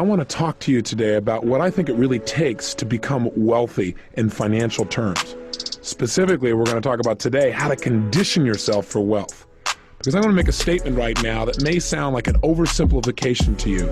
want to talk to you today about what I think it really takes to become wealthy in financial terms. Specifically, we're going to talk about today how to condition yourself for wealth. Because I'm going to make a statement right now that may sound like an oversimplification to you,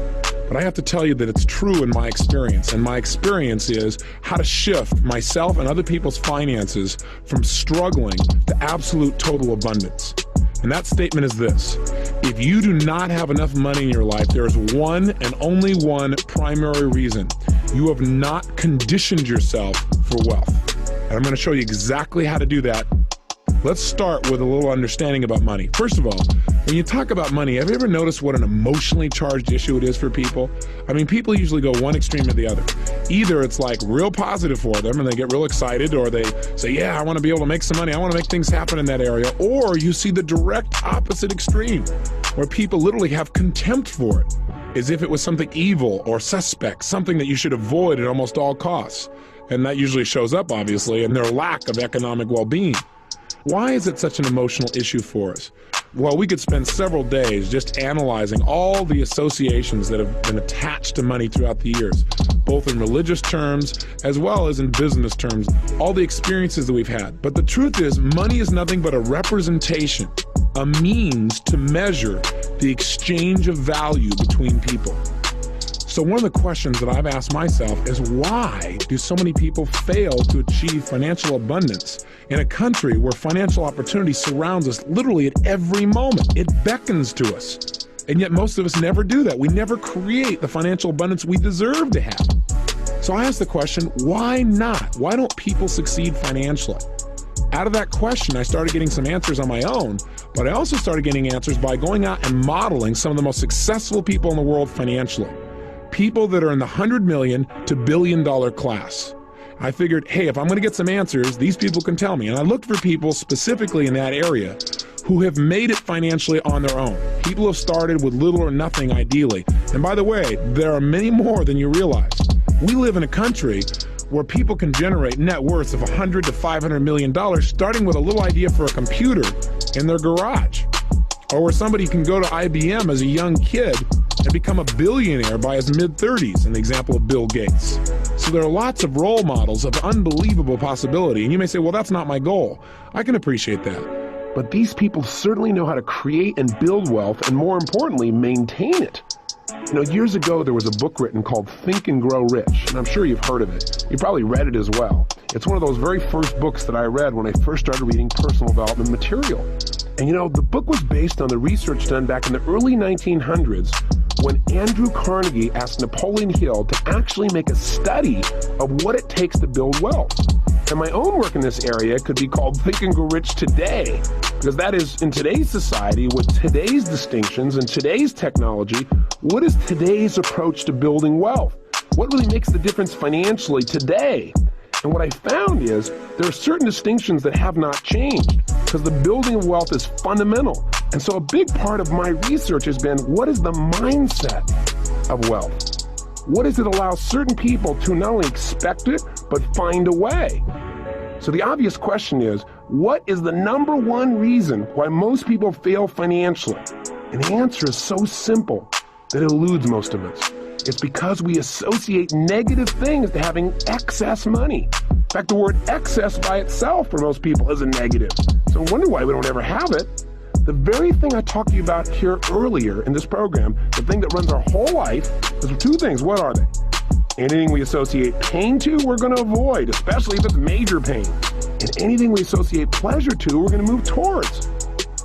but I have to tell you that it's true in my experience. And my experience is how to shift myself and other people's finances from struggling to absolute total abundance. And that statement is this: if you do not have enough money in your life, there is one and only one primary reason. You have not conditioned yourself for wealth. And I'm going to show you exactly how to do that. Let's start with a little understanding about money. First of all, when you talk about money, have you ever noticed what an emotionally charged issue it is for people? I mean, people usually go one extreme or the other. Either it's like real positive for them and they get real excited, or they say, yeah, I want to be able to make some money. I want to make things happen in that area. Or you see the direct opposite extreme, where people literally have contempt for it, as if it was something evil or suspect, something that you should avoid at almost all costs. And that usually shows up, obviously, in their lack of economic well-being. Why is it such an emotional issue for us? Well, we could spend several days just analyzing all the associations that have been attached to money throughout the years, both in religious terms as well as in business terms, all the experiences that we've had. But the truth is, money is nothing but a representation, a means to measure the exchange of value between people. So one of the questions that I've asked myself is, why do so many people fail to achieve financial abundance in a country where financial opportunity surrounds us literally at every moment? It beckons to us. And yet most of us never do that. We never create the financial abundance we deserve to have. So I asked the question, why not? Why don't people succeed financially? Out of that question, I started getting some answers on my own, but I also started getting answers by going out and modeling some of the most successful people in the world financially. People that are in the 100 million to $1 billion class. I figured, hey, if I'm going to get some answers, these people can tell me. And I looked for people specifically in that area who have made it financially on their own. People have started with little or nothing, ideally. And by the way, there are many more than you realize. We live in a country where people can generate net worths of $100 to $500 million, starting with a little idea for a computer in their garage. Or where somebody can go to IBM as a young kid and become a billionaire by his mid-30s, in the example of Bill Gates. So there are lots of role models of unbelievable possibility. And you may say, well, that's not my goal. I can appreciate that. But these people certainly know how to create and build wealth, and more importantly, maintain it. You know, years ago, there was a book written called Think and Grow Rich, and I'm sure you've heard of it. You probably read it as well. It's one of those very first books that I read when I first started reading personal development material. And you know, the book was based on the research done back in the early 1900s when Andrew Carnegie asked Napoleon Hill to actually make a study of what it takes to build wealth. And my own work in this area could be called Think and Grow Rich Today, because that is, in today's society, with today's distinctions and today's technology, what is today's approach to building wealth? What really makes the difference financially today? And what I found is there are certain distinctions that have not changed, because the building of wealth is fundamental. And so a big part of my research has been, what is the mindset of wealth? What does it allow certain people to not only expect it, but find a way? So the obvious question is, what is the number one reason why most people fail financially? And the answer is so simple that it eludes most of us. It's because we associate negative things to having excess money. In fact, the word excess by itself for most people is a negative. So I wonder why we don't ever have it. The very thing I talked to you about here earlier in this program, the thing that runs our whole life, is two things. What are they? Anything we associate pain to, we're going to avoid, especially if it's major pain. And anything we associate pleasure to, we're going to move towards.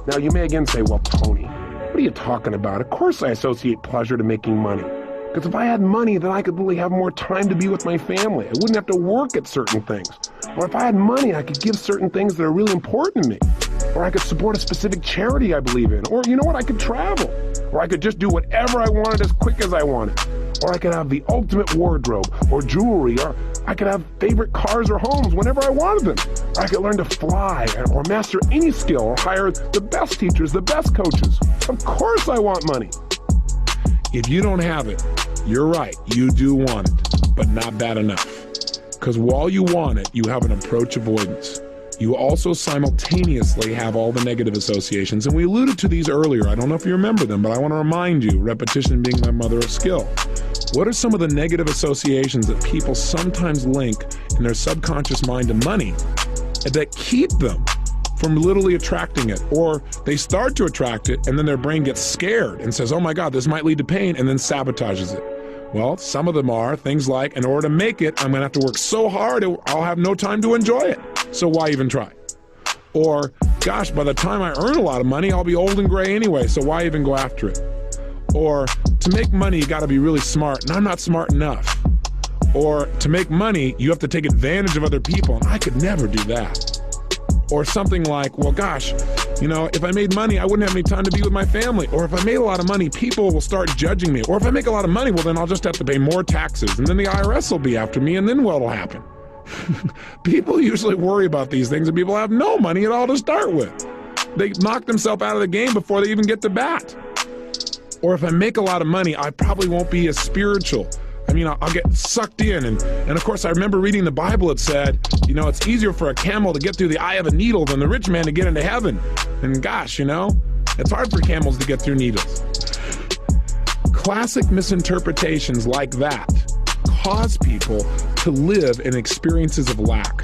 Now, you may again say, well, Tony, what are you talking about? Of course I associate pleasure to making money. Because if I had money, then I could really have more time to be with my family. I wouldn't have to work at certain things. Or if I had money, I could give certain things that are really important to me. Or I could support a specific charity I believe in. Or you know what, I could travel. Or I could just do whatever I wanted as quick as I wanted. Or I could have the ultimate wardrobe or jewelry. Or I could have favorite cars or homes whenever I wanted them. Or I could learn to fly or master any skill or hire the best teachers, the best coaches. Of course I want money. If you don't have it, you're right, you do want it, but not bad enough. Because while you want it, you have an approach avoidance. You also simultaneously have all the negative associations, and we alluded to these earlier. I don't know if you remember them, but I want to remind you, repetition being the mother of skill. What are some of the negative associations that people sometimes link in their subconscious mind to money that keep them from literally attracting it? Or they start to attract it and then their brain gets scared and says, oh my God, this might lead to pain, and then sabotages it. Well, some of them are things like, in order to make it, I'm gonna have to work so hard, I'll have no time to enjoy it. So why even try? Or, gosh, by the time I earn a lot of money, I'll be old and gray anyway, so why even go after it? Or, to make money, you gotta be really smart, and I'm not smart enough. Or, to make money, you have to take advantage of other people, and I could never do that. Or something like, well, gosh, you know, if I made money, I wouldn't have any time to be with my family. Or if I made a lot of money, people will start judging me. Or if I make a lot of money, well, then I'll just have to pay more taxes. And then the IRS will be after me, and then what'll happen? People usually worry about these things, and people have no money at all to start with. They knock themselves out of the game before they even get to bat. Or if I make a lot of money, I probably won't be as spiritual. I mean, I'll get sucked in. And of course, I remember reading the Bible, it said, you know, it's easier for a camel to get through the eye of a needle than the rich man to get into heaven. And gosh, you know, it's hard for camels to get through needles. Classic misinterpretations like that cause people to live in experiences of lack.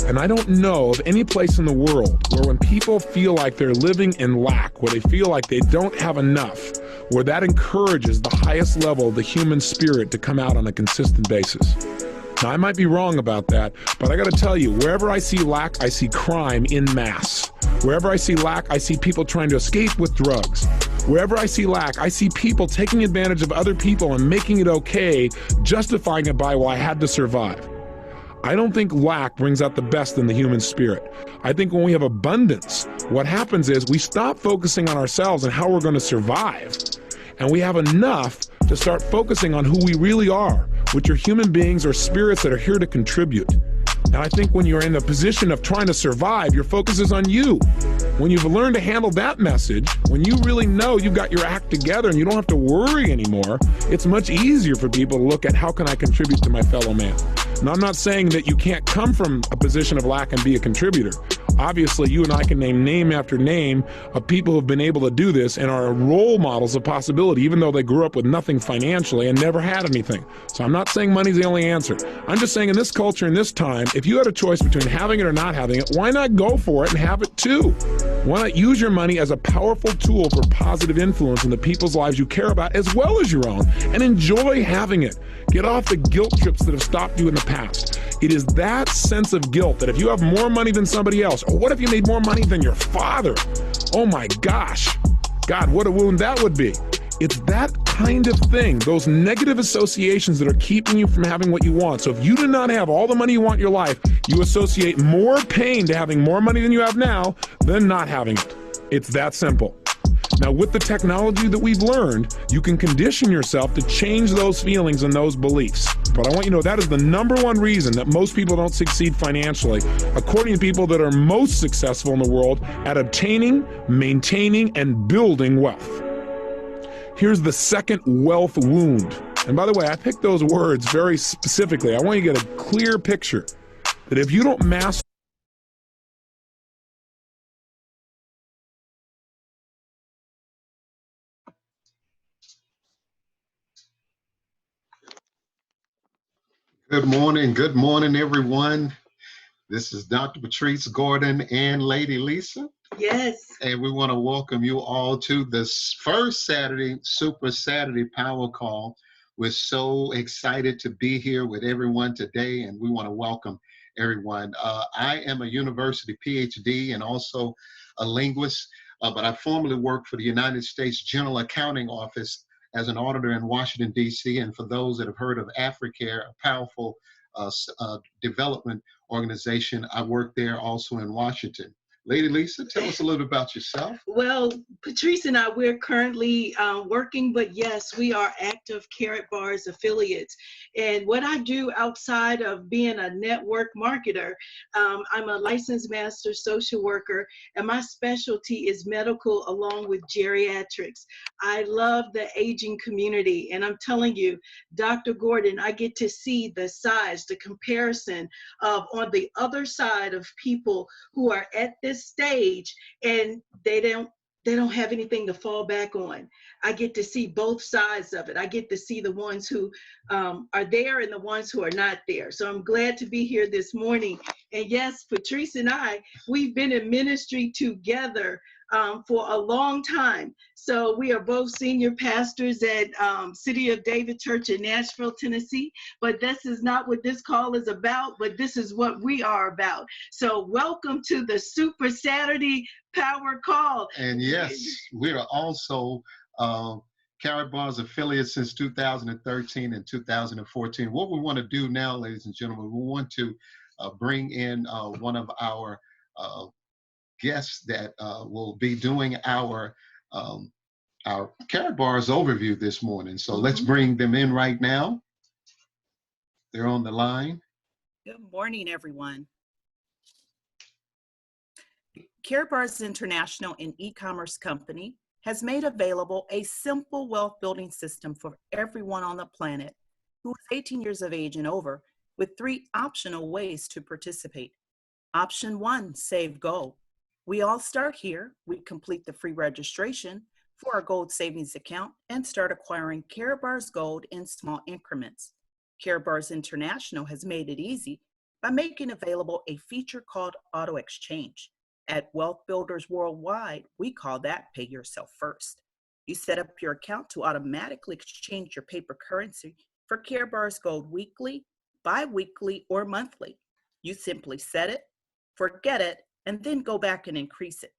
And I don't know of any place in the world where when people feel like they're living in lack, where they feel like they don't have enough, where that encourages the highest level of the human spirit to come out on a consistent basis. Now, I might be wrong about that, but I gotta tell you, wherever I see lack, I see crime in mass. Wherever I see lack, I see people trying to escape with drugs. Wherever I see lack, I see people taking advantage of other people and making it okay, justifying it by, well, I had to survive. I don't think lack brings out the best in the human spirit. I think when we have abundance, what happens is we stop focusing on ourselves and how we're going to survive. And we have enough to start focusing on who we really are, which are human beings or spirits that are here to contribute. And I think when you're in a position of trying to survive, your focus is on you. When you've learned to handle that message, when you really know you've got your act together and you don't have to worry anymore, it's much easier for people to look at how can I contribute to my fellow man. Now, I'm not saying that you can't come from a position of lack and be a contributor. Obviously, you and I can name after name of people who have been able to do this and are role models of possibility, even though they grew up with nothing financially and never had anything. So I'm not saying money's the only answer. I'm just saying in this culture, in this time, if you had a choice between having it or not having it, why not go for it and have it too? Why not use your money as a powerful tool for positive influence in the people's lives you care about as well as your own, and enjoy having it. Get off the guilt trips that have stopped you in the past. It is that sense of guilt that if you have more money than somebody else, or what if you made more money than your father? Oh my gosh, God, what a wound that would be. It's that kind of thing, those negative associations that are keeping you from having what you want. So if you do not have all the money you want in your life, you associate more pain to having more money than you have now than not having it. It's that simple. Now, with the technology that we've learned, you can condition yourself to change those feelings and those beliefs. But I want you to know that is the number one reason that most people don't succeed financially, according to people that are most successful in the world at obtaining, maintaining, and building wealth. Here's the second wealth wound. And by the way, I picked those words very specifically. I want you to get a clear picture that if you don't master Good morning, everyone. This is Dr. Patrice Gordon and Lady Lisa. Yes. And we want to welcome you all to this first Saturday, Super Saturday Power Call. We're so excited to be here with everyone today, and we want to welcome everyone. I am a university PhD and also a linguist, but I formerly worked for the United States General Accounting Office as an auditor in Washington, D.C. And for those that have heard of AfriCare, a powerful development organization, I work there also in Washington. Lady Lisa, tell us a little about yourself. Well, Patrice and I, we're currently working, but yes, we are active Karatbars affiliates. And what I do outside of being a network marketer, I'm a licensed master social worker, and my specialty is medical along with geriatrics. I love the aging community, and I'm telling you, Dr. Gordon, I get to see the size, the comparison of on the other side of people who are at this stage, and they they don't have anything to fall back on. I get to see both sides of it. I get to see the ones who are there and the ones who are not there. So I'm glad to be here this morning. And yes, Patrice and I, we've been in ministry together for a long time. So we are both senior pastors at City of David Church in Nashville, Tennessee. But this is not what this call is about, but this is what we are about. So welcome to the Super Saturday Power Call. And yes, we are also Karatbars affiliates since 2013 and 2014. What we want to do now, ladies and gentlemen, we want to bring in one of our guests that will be doing our Karatbars overview this morning. So let's bring them in right now. They're on the line. Good morning, everyone. Karatbars International, an e-commerce company, has made available a simple wealth building system for everyone on the planet who is 18 years of age and over, with 3 optional ways to participate. Option 1, save gold. We all start here. We complete the free registration for our gold savings account and start acquiring Karatbars gold in small increments. Karatbars International has made it easy by making available a feature called Auto Exchange. At Wealth Builders Worldwide, we call that Pay Yourself First. You set up your account to automatically exchange your paper currency for Karatbars gold weekly, bi-weekly, or monthly. You simply set it, forget it, and then go back and increase it.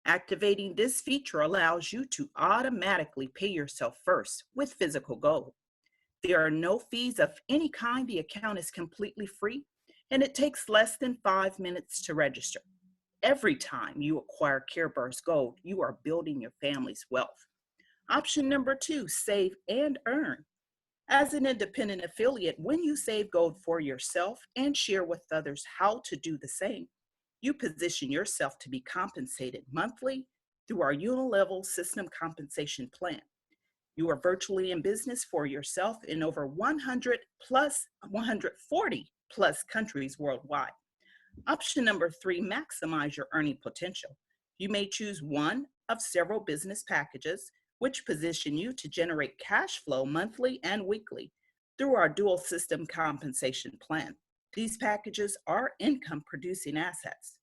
Activating this feature allows you to automatically pay yourself first with physical gold. There are no fees of any kind. The account is completely free, and it takes less than 5 minutes to register. Every time you acquire Karatbars gold, you are building your family's wealth. Option number 2, save and earn. As an independent affiliate, when you save gold for yourself and share with others how to do the same, you position yourself to be compensated monthly through our unilevel system compensation plan. You are virtually in business for yourself in over 140 plus countries worldwide. Option number 3, maximize your earning potential. You may choose one of several business packages, which position you to generate cash flow monthly and weekly through our dual system compensation plan. These packages are income producing assets.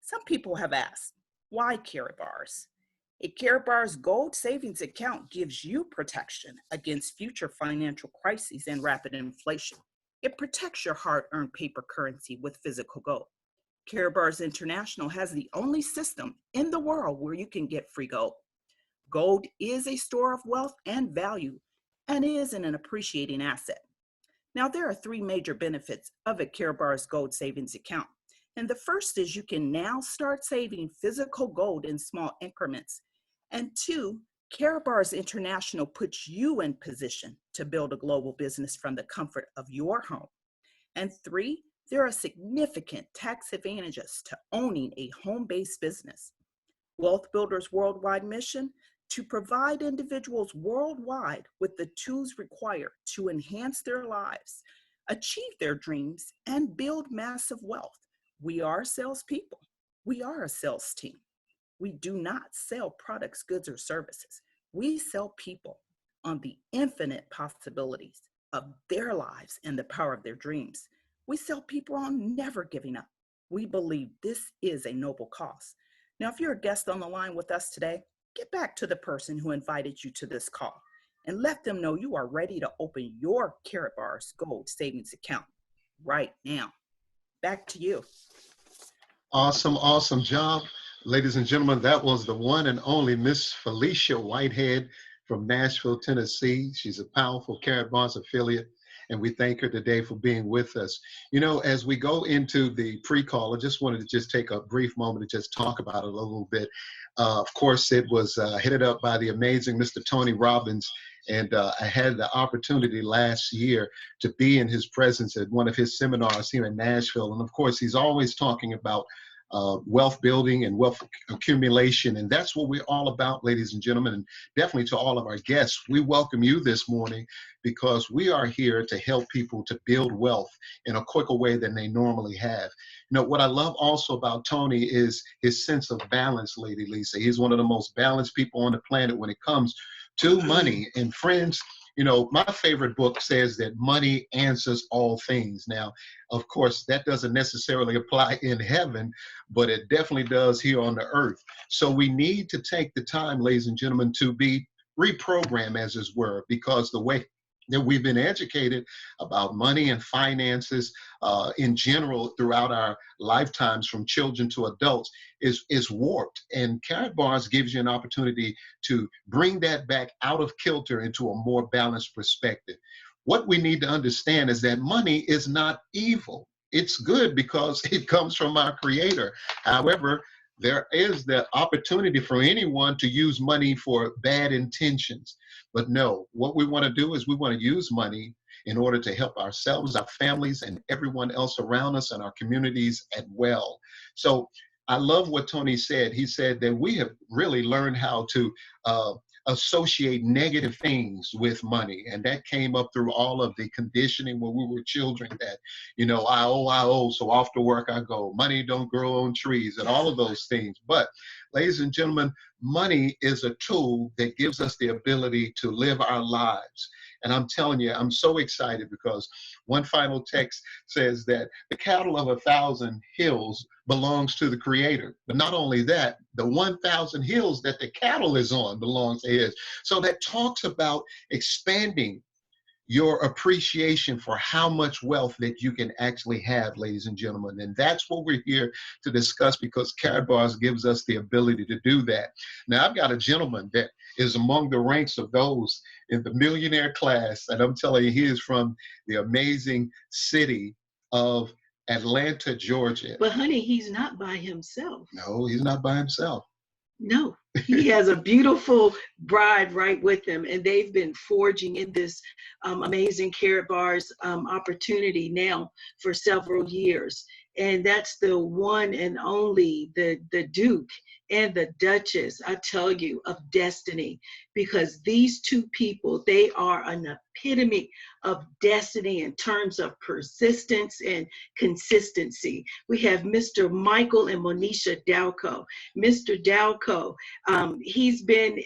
Some people have asked, why Karatbars? A Karatbars gold savings account gives you protection against future financial crises and rapid inflation. It protects your hard-earned paper currency with physical gold. Karatbars International has the only system in the world where you can get free gold. Gold is a store of wealth and value and is an appreciating asset. Now, there are 3 major benefits of a Karatbars gold savings account. And the first is you can now start saving physical gold in small increments. And 2, Karatbars International puts you in position to build a global business from the comfort of your home. And 3, there are significant tax advantages to owning a home-based business. Wealth Builders Worldwide mission to provide individuals worldwide with the tools required to enhance their lives, achieve their dreams, and build massive wealth. We are salespeople. We are a sales team. We do not sell products, goods, or services. We sell people on the infinite possibilities of their lives and the power of their dreams. We sell people on never giving up. We believe this is a noble cause. Now, if you're a guest on the line with us today, get back to the person who invited you to this call and let them know you are ready to open your Karatbars Gold Savings account right now. Back to you. Awesome job. Ladies and gentlemen, that was the one and only Miss Felicia Whitehead from Nashville, Tennessee. She's a powerful Karatbars affiliate, and we thank her today for being with us. You know, as we go into the pre-call, I just wanted to just take a brief moment to just talk about it a little bit. Of course, it was headed up by the amazing Mr. Tony Robbins, and I had the opportunity last year to be in his presence at one of his seminars here in Nashville. And of course, he's always talking about wealth building and wealth accumulation. And that's what we're all about, ladies and gentlemen. And definitely to all of our guests, we welcome you this morning because we are here to help people to build wealth in a quicker way than they normally have. You know, what I love also about Tony is his sense of balance, Lady Lisa. He's one of the most balanced people on the planet when it comes to money. And friends, you know, my favorite book says that money answers all things. Now, of course, that doesn't necessarily apply in heaven, but it definitely does here on the earth. So we need to take the time, ladies and gentlemen, to be reprogrammed, as it were, because the way that we've been educated about money and finances in general throughout our lifetimes, from children to adults, is warped. And Carrot Bars gives you an opportunity to bring that back out of kilter into a more balanced perspective. What we need to understand is that money is not evil. It's good because it comes from our Creator. However, there is the opportunity for anyone to use money for bad intentions. But no, what we want to do is we want to use money in order to help ourselves, our families, and everyone else around us and our communities as well. So I love what Tony said. He said that we have really learned how to associate negative things with money. And that came up through all of the conditioning when we were children, that, you know, I owe, so off to work I go. Money don't grow on trees and all of those things. But ladies and gentlemen, money is a tool that gives us the ability to live our lives. And I'm telling you, I'm so excited because one final text says that the cattle of 1,000 hills belongs to the Creator. But not only that, the 1,000 hills that the cattle is on belongs to His. So that talks about expanding your appreciation for how much wealth that you can actually have, ladies and gentlemen. And that's what we're here to discuss, because Carrot Bars gives us the ability to do that. Now, I've got a gentleman that is among the ranks of those in the millionaire class, and I'm telling you, he is from the amazing city of Atlanta, Georgia. But honey, he's not by himself. No, he's not by himself. No, he has a beautiful bride right with him, and they've been forging in this amazing Carrot Bars opportunity now for several years. And that's the one and only, the Duke and the Duchess, I tell you, of destiny, because these two people, they are an epitome of destiny in terms of persistence and consistency. We have Mr. Michael and Monisha Dalco. Mr. Dalco, he spent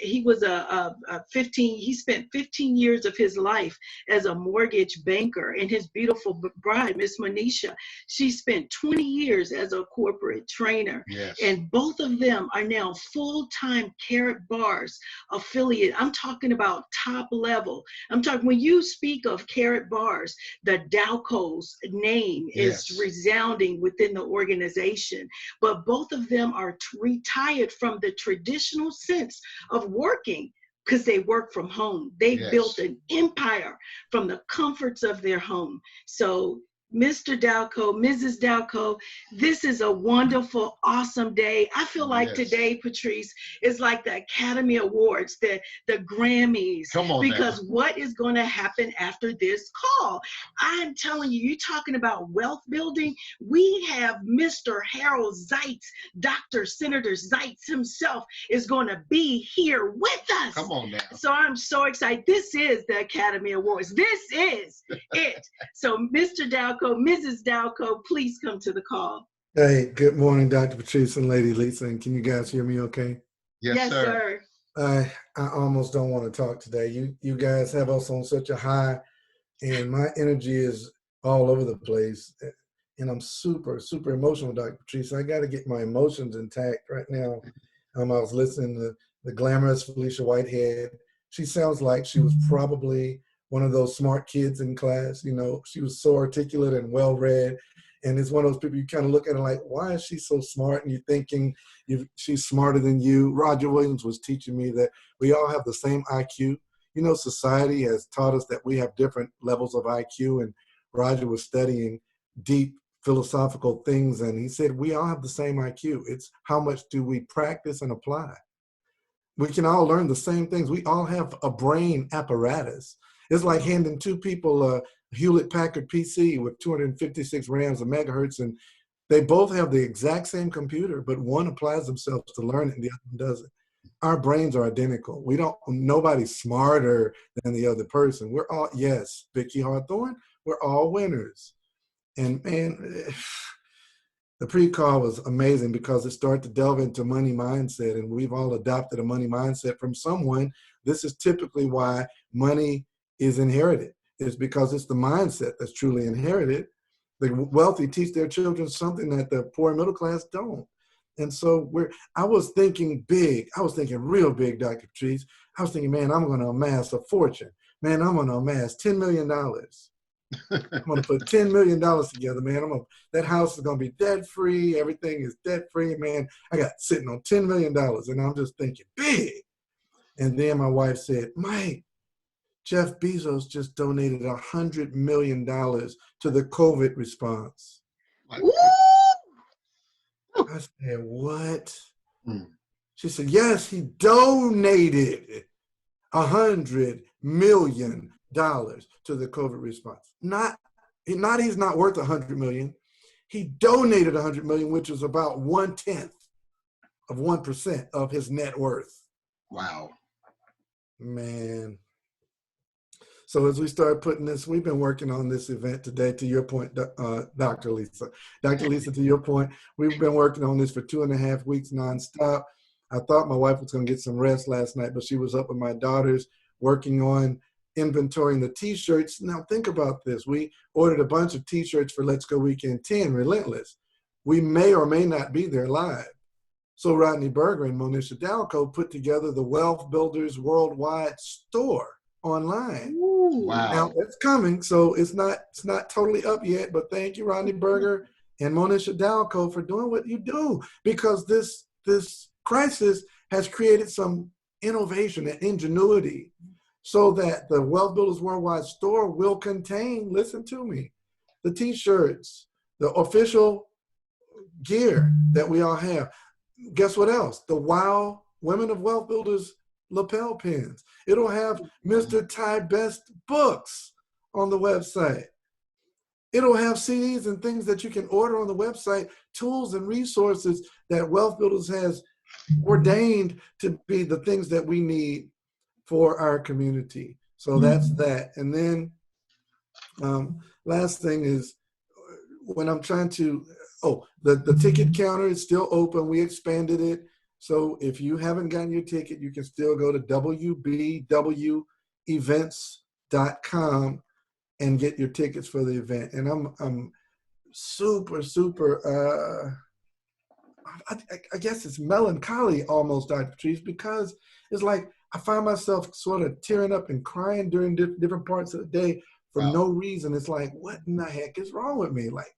15 years of his life as a mortgage banker, and his beautiful bride, Miss Monisha, she spent 20 years as a corporate trainer. Yes. And both of them are now full-time Carrot Bars affiliate. I'm talking about top level. I'm talking, when you speak of Carrot Bars, the Dalco's name is resounding within the organization. But both of them are retired from the traditional sense of working, because they work from home. They built an empire from the comforts of their home. So Mr. Dalco, Mrs. Dalco, this is a wonderful, awesome day. I feel like today, Patrice, is like the Academy Awards, the Grammys. Come on, because now, what is going to happen after this call? I'm telling you, you're talking about wealth building. We have Mr. Harold Zeitz, Dr. Senator Zeitz himself is going to be here with us. Come on now. So I'm so excited. This is the Academy Awards. This is it. So Mr. Dalco, Mrs. Dalco, please come to the call. Hey, good morning, Dr. Patrice and Lady Lisa. And can you guys hear me okay? Yes, sir. I almost don't want to talk today. You guys have us on such a high, and my energy is all over the place. And I'm super, super emotional, Dr. Patrice. I got to get my emotions intact right now. I was listening to the glamorous Felicia Whitehead. She sounds like she was probably one of those smart kids in class. You know, she was so articulate and well-read. And it's one of those people you kind of look at and like, why is she so smart? And you're thinking she's smarter than you. Roger Williams was teaching me that we all have the same IQ. You know, society has taught us that we have different levels of IQ. And Roger was studying deep philosophical things. And he said, we all have the same IQ. It's how much do we practice and apply? We can all learn the same things. We all have a brain apparatus. It's like handing two people a Hewlett-Packard PC with 256 rams a megahertz and They both have the exact same computer, but one applies themselves to learn it and the other one doesn't. Our brains are identical. Nobody's smarter than the other person. We're all, yes, Vicky Hawthorne, we're all winners. And man, the pre-call was amazing because it started to delve into money mindset, and we've all adopted a money mindset from someone. This is typically why money is inherited. It's because it's the mindset that's truly inherited. The wealthy teach their children something that the poor and middle class don't. And so I was thinking big. I was thinking real big, Dr. Patrice. I was thinking, man, I'm going to amass a fortune. Man, I'm going to amass $10 million. I'm going to put $10 million together, man. That house is going to be debt free. Everything is debt free, man. I got sitting on $10 million, and I'm just thinking big. And then my wife said, Mike, Jeff Bezos just donated $100 million to the COVID response. I said, what? She said, yes, he donated $100 million to the COVID response. He's not worth $100 million. He donated $100 million, which is about 1/10 of 1% of his net worth. Wow. Man. So as we start putting this, we've been working on this event today, to your point, Dr. Lisa. Dr. Lisa, to your point, we've been working on this for 2.5 weeks nonstop. I thought my wife was going to get some rest last night, but she was up with my daughters working on inventorying the T-shirts. Now think about this. We ordered a bunch of T-shirts for Let's Go Weekend 10, Relentless. We may or may not be there live. So Rodney Berger and Monisha Dalco put together the Wealth Builders Worldwide store online. Wow. Now it's coming, so it's not totally up yet, but thank you, Rodney Berger and Monisha Dalco, for doing what you do, because this crisis has created some innovation and ingenuity so that the Wealth Builders Worldwide store will contain, listen to me, the T-shirts, the official gear that we all have. Guess what else? The WOW Women of Wealth Builders lapel pins. It'll have Mr. Ty Best books on the website. It'll have CDs and things that you can order on the website, tools and resources that Wealth Builders has ordained to be the things that we need for our community. So that's that. And then last thing is, when I'm trying to, the ticket counter is still open. We expanded it. So if you haven't gotten your ticket, you can still go to wbwevents.com and get your tickets for the event. And I'm super, I guess it's melancholy almost, Dr. Patrice, because it's like I find myself sort of tearing up and crying during different parts of the day for no reason. It's like, what in the heck is wrong with me? Like,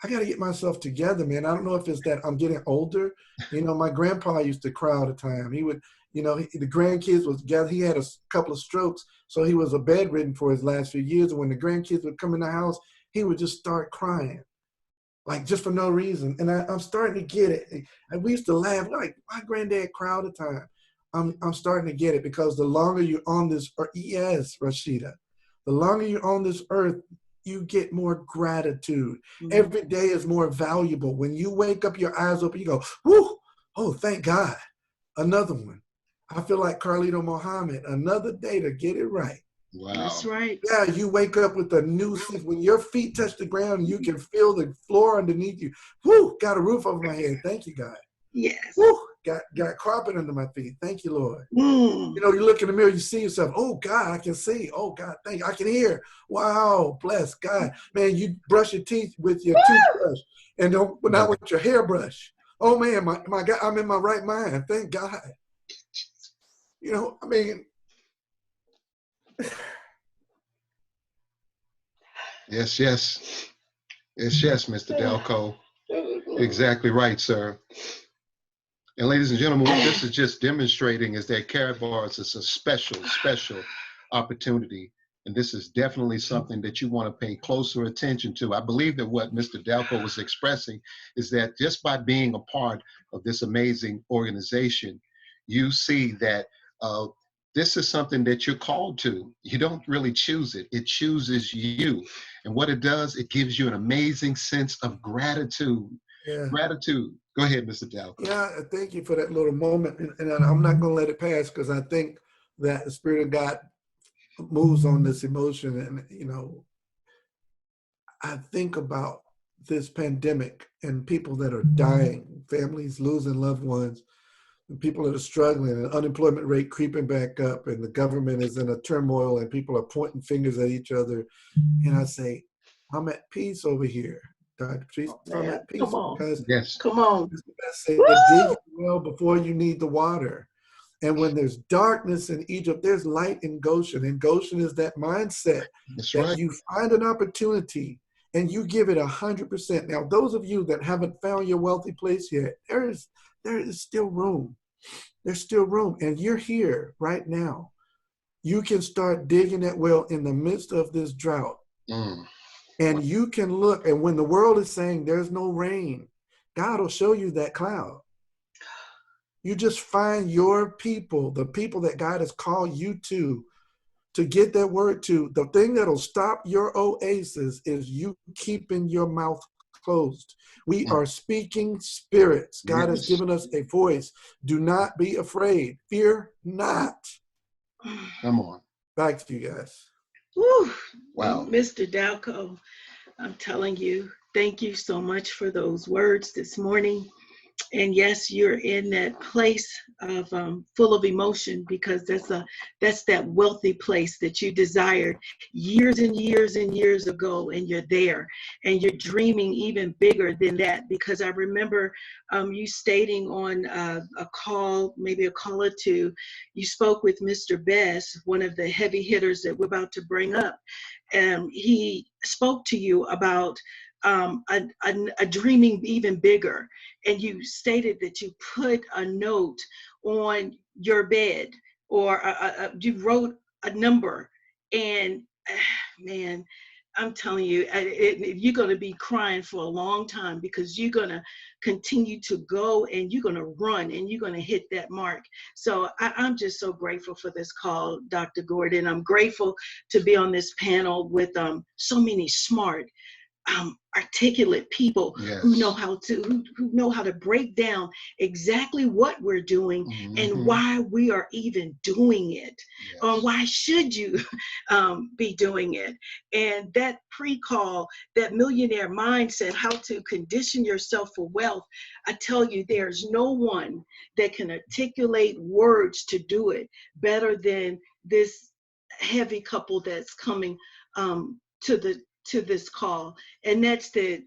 I got to get myself together, man. I don't know if it's that I'm getting older. You know, my grandpa used to cry all the time. He would, the grandkids was gathered. He had a couple of strokes, so he was bedridden for his last few years. And when the grandkids would come in the house, he would just start crying, like just for no reason. And I'm starting to get it. And we used to laugh, like, my granddad cried all the time. I'm starting to get it, because the longer you're on this earth, yes, Rashida, the longer you're on this earth, you get more gratitude. Every day is more valuable. When you wake up, your eyes open, you go, whoo, oh, thank God. Another one. I feel like Carlito Muhammad, another day to get it right. Wow. That's right. Yeah, you wake up with a new sense. When your feet touch the ground, you can feel the floor underneath you. Whoo, got a roof over my head. Thank you, God. Yes. Woo, got carpet under my feet. Thank you, Lord. You know, you look in the mirror, you see yourself. Oh, God, I can see. Oh, God, thank you. I can hear. Wow, bless God. Man, you brush your teeth with your toothbrush and not with your hairbrush. Oh, man, my God, I'm in my right mind. Thank God. You know, I mean. Yes, Mr. Delco. Exactly right, sir. And ladies and gentlemen, what this is just demonstrating is that Carrot Bars is a special opportunity. And this is definitely something that you want to pay closer attention to. I believe that what Mr. Delco was expressing is that just by being a part of this amazing organization, you see that this is something that you're called to. You don't really choose it. It chooses you. And what it does, it gives you an amazing sense of gratitude. Yeah. Gratitude. Go ahead, Mr. Dalco. Yeah, thank you for that little moment. And I'm not going to let it pass because I think that the Spirit of God moves on this emotion. And, you know, I think about this pandemic and people that are dying, families losing loved ones, and people that are struggling, and unemployment rate creeping back up, and the government is in a turmoil, and people are pointing fingers at each other. And I say, I'm at peace over here, Dr. Patrice. I'm at peace Come on. because Yes. Come on. Mr. Best said, dig your well before you need the water. And when there's darkness in Egypt, there's light in Goshen. And Goshen is that mindset That's that right. you find an opportunity and you give it 100%. Now, those of you that haven't found your wealthy place yet, there is still room. There's still room. And you're here right now. You can start digging that well in the midst of this drought. And you can look, and when the world is saying there's no rain, God will show you that cloud. You just find your people, the people that God has called you to get that word to. The thing that'll stop your oasis is you keeping your mouth closed. We are speaking spirits. God has given us a voice. Do not be afraid. Fear not. Come on. Back to you guys. Woo. Wow. Mr. Dalco, I'm telling you, thank you so much for those words this morning. And yes, you're in that place of full of emotion because that's that wealthy place that you desired years and years and years ago, and you're there, and you're dreaming even bigger than that. Because I remember you stating on a call, maybe a call or two, you spoke with Mr. Best, one of the heavy hitters that we're about to bring up, and he spoke to you about a dreaming even bigger. And you stated that you put a note on your bed, or you wrote a number. And man, I'm telling you, you're going to be crying for a long time because you're going to continue to go and you're going to run and you're going to hit that mark. So I'm just so grateful for this call, Dr. Gordon. I'm grateful to be on this panel with so many smart, articulate people who know how to break down exactly what we're doing and why we are even doing it, or why should you be doing it. And that pre-call, that millionaire mindset, how to condition yourself for wealth, I tell you, there's no one that can articulate words to do it better than this heavy couple that's coming to this call. And that's the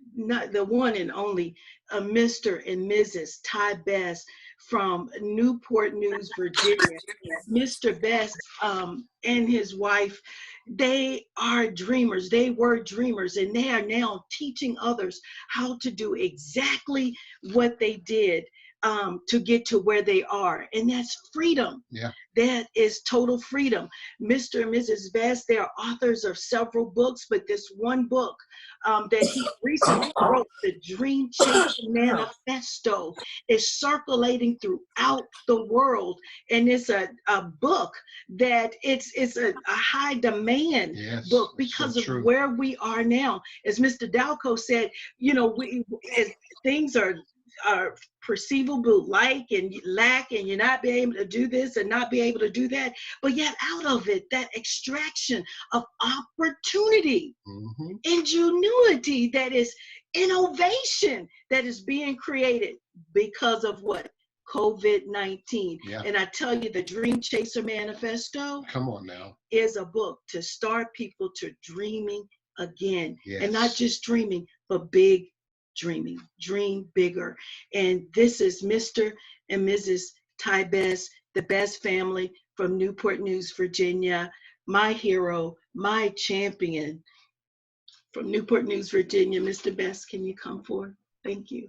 one and only Mr. and Mrs. Ty Best from Newport News, Virginia. Mr. Best and his wife, they are dreamers. They were dreamers, and they are now teaching others how to do exactly what they did to get to where they are. And that's freedom. Yeah. That is total freedom. Mr. and Mrs. Best, they are authors of several books, but this one book that he recently wrote, The Dream Chaser Manifesto, is circulating throughout the world. And it's a book that it's a high demand book because of where we are now. As Mr. Dalco said, you know, as things are perceivable like and lack, and you're not being able to do this and not be able to do that, but yet out of it, that extraction of opportunity, ingenuity, that is innovation that is being created because of what? COVID-19. And I tell you, the Dream Chaser Manifesto, come on now, is a book to start people to dreaming again, and not just dreaming, but big dreaming. Dream bigger. And this is Mr. and Mrs. Ty Best, the Best family from Newport News, Virginia. My hero, my champion from Newport News, Virginia. Mr. Best, can you come forward? Thank you.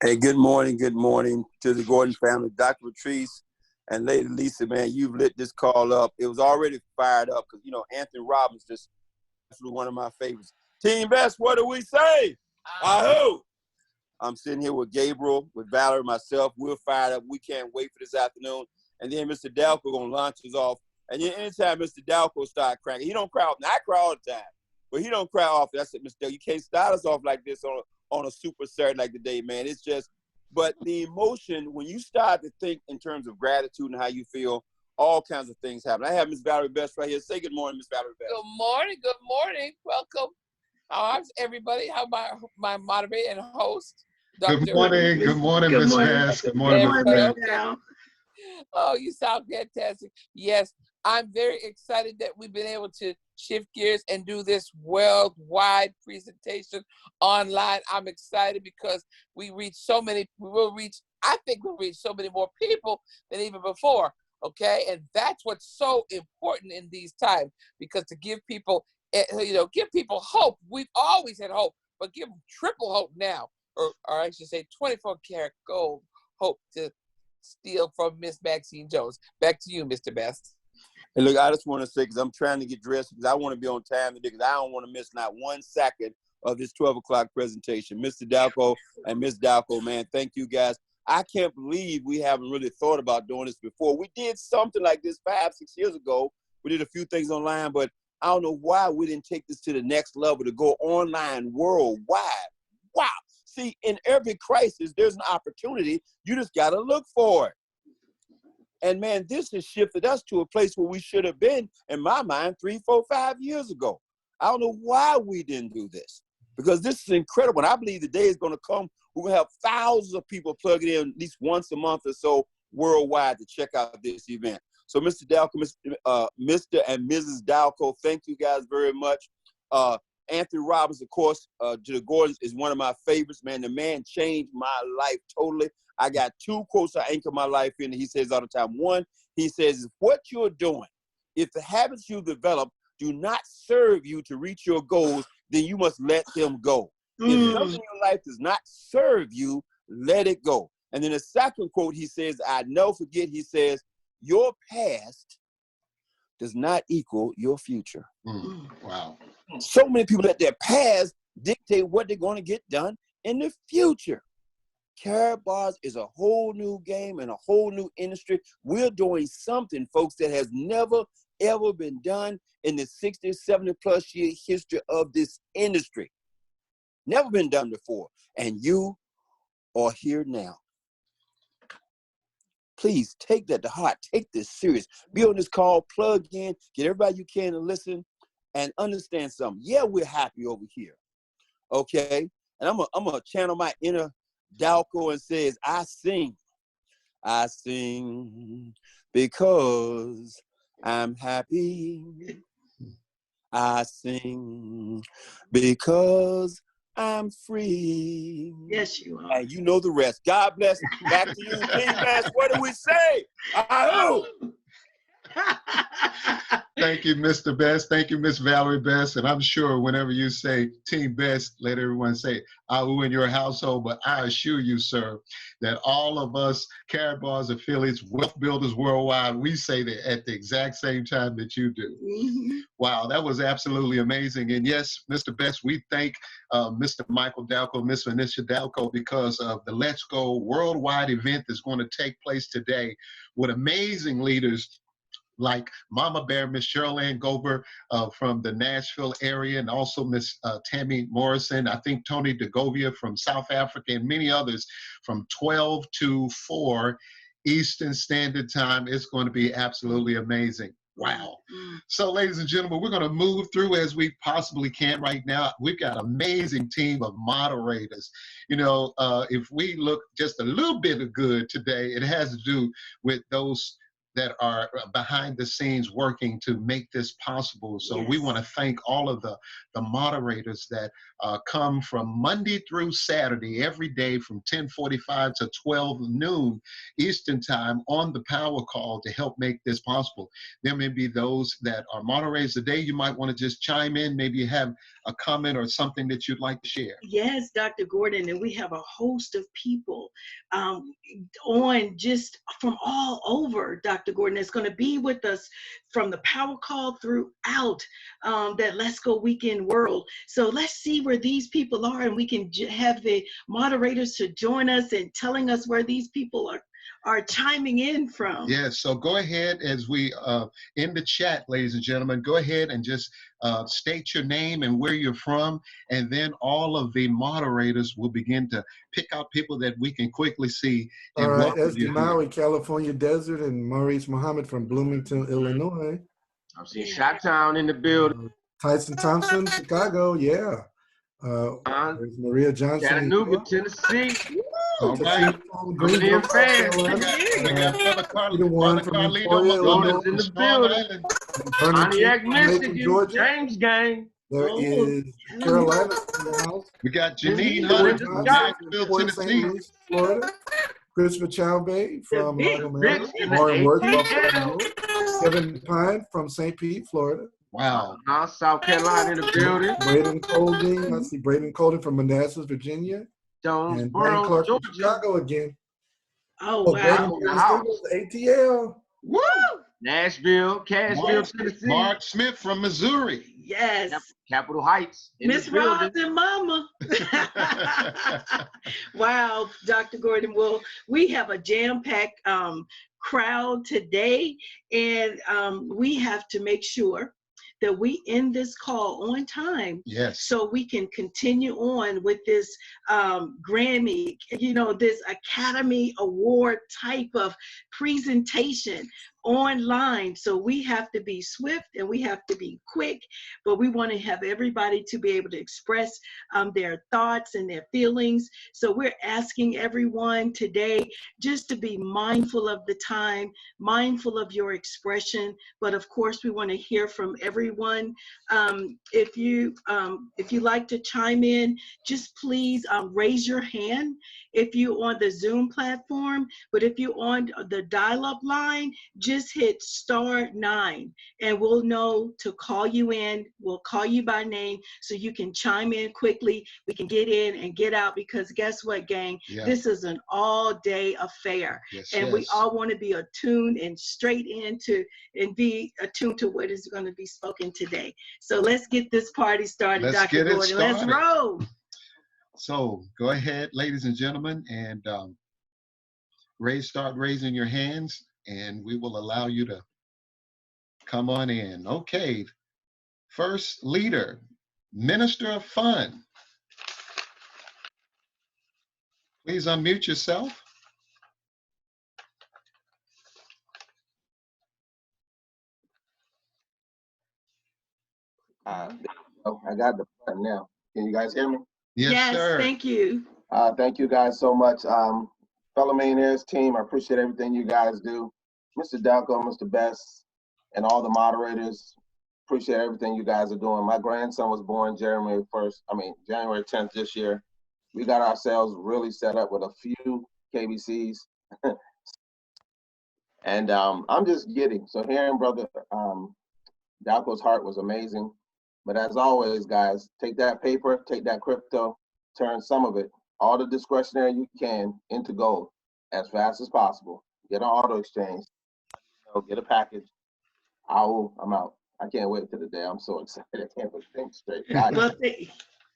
Hey, good morning to the Gordon family. Dr. Patrice and Lady Lisa, man, you've lit this call up. It was already fired up because, you know, Anthony Robbins just absolutely one of my favorites. Team Best, what do we say? Ahoo! I'm sitting here with Gabriel, with Valerie, myself. We're fired up. We can't wait for this afternoon. And then Mr. Dalco going to launch us off. And then anytime Mr. Dalco start cranking, he don't cry off. Now, I cry all the time, but he don't cry off. That's it, Mr. Dalco. You can't start us off like this on a super Saturday like today, man. It's just, but the emotion, when you start to think in terms of gratitude and how you feel, all kinds of things happen. I have Miss Valerie Best right here. Say good morning, Miss Valerie Best. Good morning. Good morning. Welcome. How's everybody? How my moderator and host, Dr. Good morning. Good morning, Good Miss morning. Bass. Good morning, Miss Everybody Bass. Morning, okay? Val. Oh, you sound fantastic. Yes, I'm very excited that we've been able to shift gears and do this worldwide presentation online. I'm excited because I think we'll reach so many more people than even before. Okay, and that's what's so important in these times, because to give people, give people hope. We've always had hope, but give them triple hope now, or I should say 24 karat gold hope to steal from Miss Maxine Jones. Back to you, Mr. Best. And look, I just want to say, because I'm trying to get dressed, because I want to be on time today, because I don't want to miss not 1 second of this 12 o'clock presentation. Mr. Dalco and Miss Dalco, man, thank you guys. I can't believe we haven't really thought about doing this before. We did something like this 5-6 years ago. We did a few things online, but I don't know why we didn't take this to the next level to go online worldwide. Wow. See, in every crisis, there's an opportunity. You just got to look for it. And man, this has shifted us to a place where we should have been, in my mind, 3, 4, 5 years ago. I don't know why we didn't do this, because this is incredible. And I believe the day is going to come, we're going to have thousands of people plugging in at least once a month or so worldwide to check out this event. So Mr. Dalco, Mr. and Mrs. Dalco, thank you guys very much. Anthony Robbins, of course, to the Gordons, is one of my favorites, man. The man changed my life totally. I got 2 quotes I anchor my life in, and he says all the time. One, he says, what you're doing, if the habits you develop do not serve you to reach your goals, then you must let them go. If something in your life does not serve you, let it go. And then the second quote, he says, I never forget, he says, your past does not equal your future. Wow. So many people let their past dictate what they're going to get done in the future. Karat bars is a whole new game and a whole new industry. We're doing something, folks, that has never, ever been done in the 60, 70 plus year history of this industry. Never been done before. And you are here now. Please take that to heart. Take this serious. Be on this call, plug in, get everybody you can to listen, and understand something. Yeah, we're happy over here. Okay? And I'm gonna channel my inner Dalco and says, I sing because I'm happy. I sing because I'm free. Yes, you are. And you know the rest. God bless. Back to you, King Bass. What do we say? Ahoo! Thank you, Mr. Best. Thank you, Miss Valerie Best. And I'm sure whenever you say Team Best, let everyone say "Ahu" in your household. But I assure you, sir, that all of us Karat Bars affiliates, wealth builders worldwide, we say that at the exact same time that you do. Wow, that was absolutely amazing. And yes, Mr. Best, we thank Mr. Michael Dalco, Miss Vanessa Dalco, because of the Let's Go worldwide event that's going to take place today with amazing leaders like Mama Bear, Miss Cheryl Ann Gober from the Nashville area, and also Miss Tammy Morrison, I think Tony DeGovia from South Africa, and many others from 12 to 4 Eastern Standard Time. It's going to be absolutely amazing. Wow. So, ladies and gentlemen, we're going to move through as we possibly can right now. We've got an amazing team of moderators. You know, if we look just a little bit of good today, it has to do with those that are behind the scenes working to make this possible. So we want to thank all of the moderators that come from Monday through Saturday, every day from 10:45 to 12 noon Eastern Time on the Power Call to help make this possible. There may be those that are moderators today. You might want to just chime in. Maybe you have a comment or something that you'd like to share. Yes, Dr. Gordon, and we have a host of people on just from all over, Dr. Gordon, is going to be with us from the Power Call throughout that Let's Go Weekend world. So let's see where these people are, and we can have the moderators to join us and telling us where these people are chiming in from. Yes, so go ahead as we in the chat, ladies and gentlemen, go ahead and just state your name and where you're from, and then all of the moderators will begin to pick out people that we can quickly see. All And right, welcome that's the you here. Maui, California desert, and Maurice Muhammad from Bloomington, Illinois. I'm seeing Chi-Town in the building. Tyson Thompson, Chicago, yeah. There's Maria Johnson in Chattanooga, York. Tennessee. All right. Greenville, in fast. We got Brother Peter Warren from Emporia, Florida's Illinois. in the Strong building. Island. Pontiac, Michigan. Georgia. James Gang. There Oh, is Carolina in the house. We got Janine Where's Hunter the from job? Nashville, Port St. Tennessee. Louis, Florida. Christopher Chowbay from big Largo, Maryland. Rich in the Warren Worth, ATL. Buffalo, New York. Kevin Pine from St. Pete, Florida. Wow. South Carolina in the building. Braden Colding. I see Braden Colding from Manassas, Virginia. And Brandon Jonesboro, Clark from Georgia. Chicago again. oh Oh, wow. Braden the house. ATL. Woo! Nashville, Cashville, Mark, Tennessee. Mark Smith from Missouri. Yes. Capitol Heights in Miss the building. Ross and Mama. Wow, Dr. Gordon. Well, we have a jam-packed crowd today, and we have to make sure that we end this call on time. Yes. So we can continue on with this Grammy, this Academy Award type of presentation online. So we have to be swift and we have to be quick, but we want to have everybody to be able to express their thoughts and their feelings. So we're asking everyone today just to be mindful of the time, mindful of your expression, but of course we want to hear from everyone. If you like to chime in, just please raise your hand if you're on the Zoom platform, but if you're on the dial-up line, just hit *9 and we'll know to call you in. We'll call you by name so you can chime in quickly. We can get in and get out, because guess what, gang? Yeah. This is an all-day affair. Yes, And we all want to be attuned and straight into and be attuned to what is going to be spoken today. So let's get this party started, Let's Dr. get it Gordon. Let's started. roll. So go ahead, ladies and gentlemen, and start raising your hands, and we will allow you to come on in. Okay, first leader, Minister of Fun. Please unmute yourself. I got the button now. Can you guys hear me? Yes, sir. Thank you. Thank you guys so much. Fellow Millionaires team, I appreciate everything you guys do. Mr. Dalco, Mr. Best, and all the moderators, appreciate everything you guys are doing. My grandson was born January 10th this year. We got ourselves really set up with a few KBCs. And I'm just giddy. So hearing Brother Dalco's heart was amazing. But as always, guys, take that paper, take that crypto, turn some of it, all the discretionary you can, into gold as fast as possible. Get an auto exchange, get a package. I'm out. I can't wait till the day. I'm so excited. I can't even think straight. Well,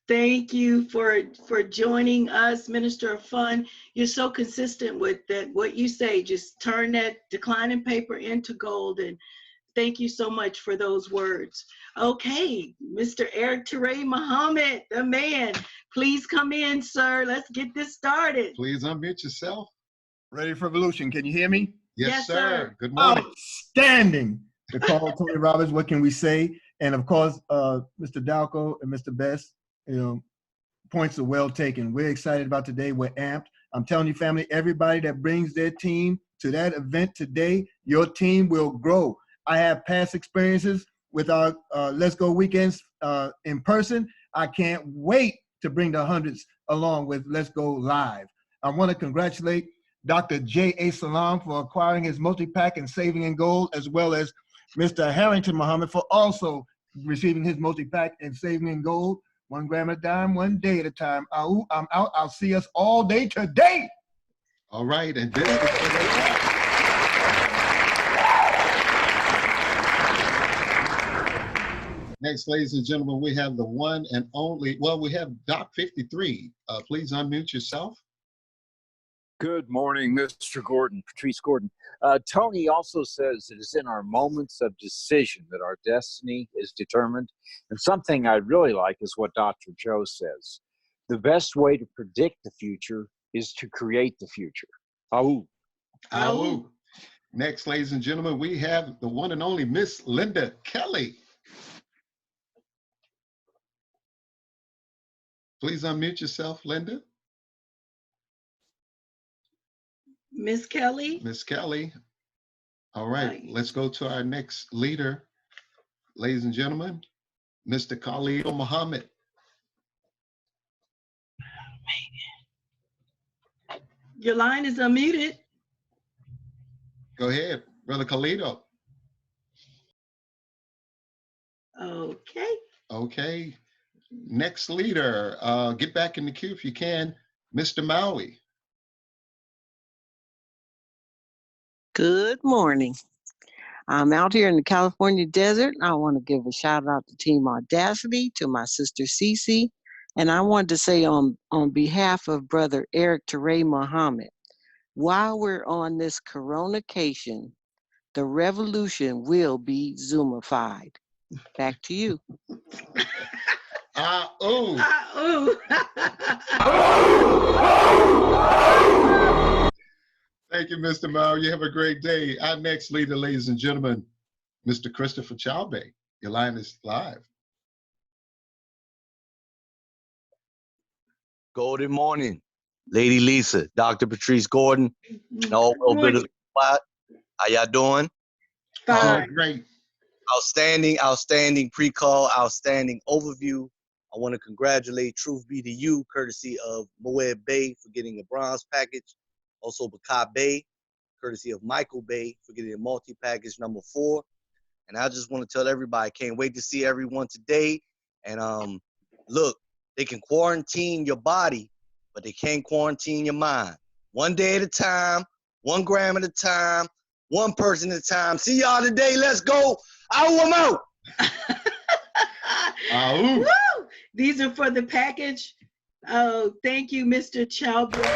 thank you for joining us, Minister of Fun. You're so consistent with that. What you say, just turn that declining paper into gold. And thank you so much for those words. Okay, Mr. Eric Teray Muhammad, the man. Please come in, sir. Let's get this started. Please unmute yourself. Ready for evolution. Can you hear me? Yes, sir. Good morning. Outstanding. The call, Tony Roberts, what can we say? And of course, Mr. Dalco and Mr. Best, points are well taken. We're excited about today. We're amped. I'm telling you, family, everybody that brings their team to that event today, your team will grow. I have past experiences with our Let's Go weekends in person. I can't wait to bring the hundreds along with Let's Go Live. I want to congratulate Dr. J.A. Salam for acquiring his multi-pack and saving in gold, as well as Mr. Harrington Muhammad for also receiving his multi-pack and saving in gold. 1 gram at a time, 1 day at a time. I'm out. I'll see us all day today. All right, and this is next, ladies and gentlemen, we have the one and only, we have Doc 53. Please unmute yourself. Good morning, Mr. Gordon, Patrice Gordon. Tony also says it is in our moments of decision that our destiny is determined. And something I really like is what Dr. Joe says. The best way to predict the future is to create the future. Aou. Aou. Next, ladies and gentlemen, we have the one and only Miss Linda Kelly. Please unmute yourself, Linda. Miss Kelly. Miss Kelly. All right, let's go to our next leader, ladies and gentlemen, Mr. Khalil Muhammad. Your line is unmuted. Go ahead, Brother Khalil. Okay. Okay. Next leader, get back in the queue if you can, Mr. Maui. Good morning. I'm out here in the California desert. I want to give a shout out to Team Audacity, to my sister Cece, and I wanted to say on behalf of Brother Eric Teray Muhammad, while we're on this coronacation, the revolution will be Zoomified. Back to you. Thank you, Mr. Mao. You have a great day. Our next leader, ladies and gentlemen, Mr. Christopher Chalbe. Your line is live. Good morning, Lady Lisa, Dr. Patrice Gordon, and all well bit of squad. How y'all doing? Fine. Great. Outstanding pre-call, outstanding overview. I want to congratulate Truth Be to You, courtesy of Moed Bey for getting a bronze package. Also Bakai Bey, courtesy of Michael Bey for getting a multi-package number 4. And I just want to tell everybody, can't wait to see everyone today. And look, they can quarantine your body, but they can't quarantine your mind. One day at a time, 1 gram at a time, one person at a time. See y'all today. Let's go. I'm out. Woo! These are for the package. Oh, thank you, Mr. Chalbrook.